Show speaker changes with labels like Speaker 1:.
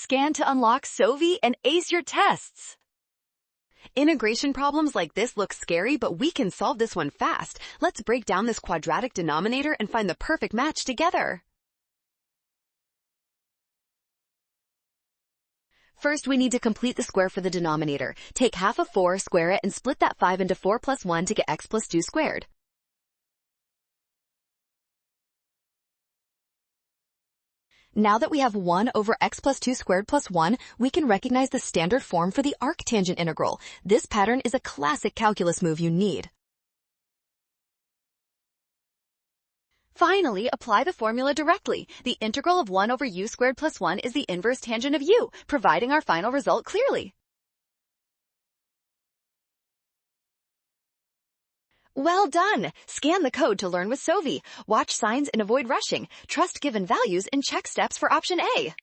Speaker 1: Scan to unlock Sovi and ace your tests. Integration problems like this look scary, but we can solve this one fast. Let's break down this quadratic denominator and find the perfect match together. First, we need to complete the square for the denominator. Take half of 4, square it, and split that 5 into 4 plus 1 to get x plus 2 squared. Now that we have 1 over x plus 2 squared plus 1, we can recognize the standard form for the arctangent integral. This pattern is a classic calculus move you need. Finally, apply the formula directly. The integral of 1 over u squared plus 1 is the inverse tangent of u, providing our final result clearly. Well done! Scan the code to learn with Sovi. Watch signs and avoid rushing. Trust given values and check steps for option A.